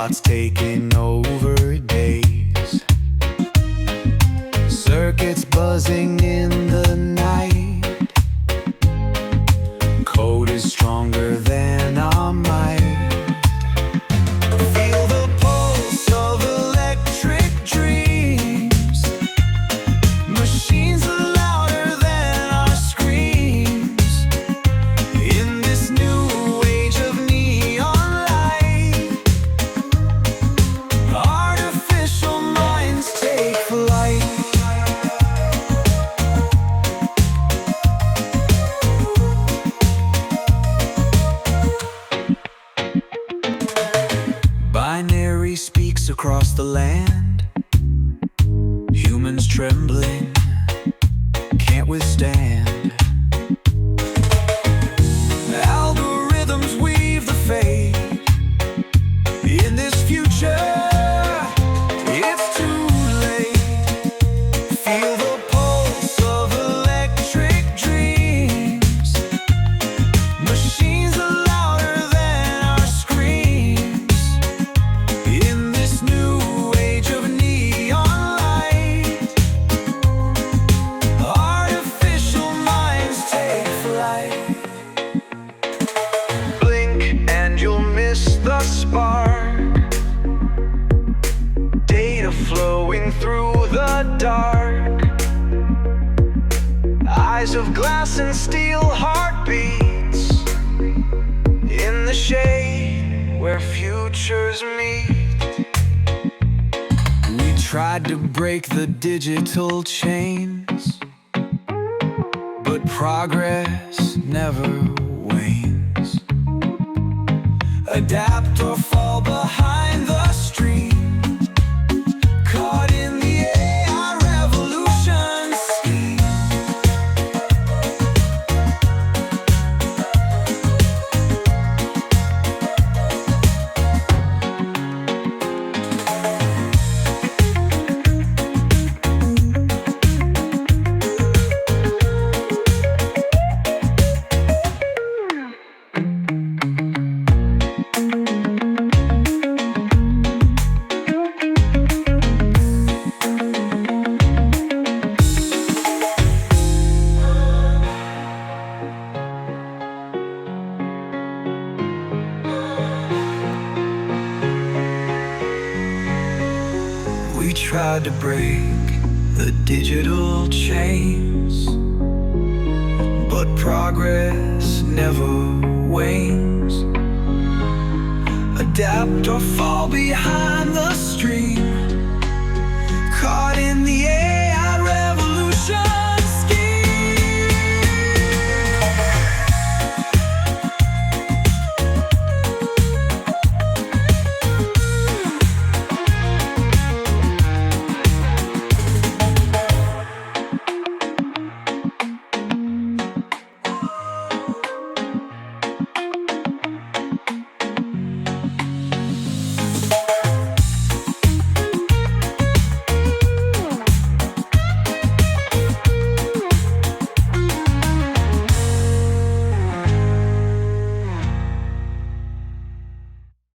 thoughts taking over days, circuits buzzing in the night. Code is stronger than our might. Feel the pulse of electric dreams. Machines are louder than our screams. In this new age of neon light, artificial minds take flight. Binary speaks across the land. Humans trembling, can't withstand. Algorithms weave the fate. In this future, it's too late. Feel the pulse of electric dreams. Machines are louder than our screams. In this new age of neon light, artificial minds take flight. Blink and you'll miss the spark. Data flowing through the dark. Eyes of glass and steel, heartbeats in the shade where futures meet. We tried to break the digital chains, but progress never wanes. Adapt or fall behind the stream, caught in the AI revolution scheme. We tried to break the digital chains, but progress never wanes. Adapt or fall behind the stream, caught in the air.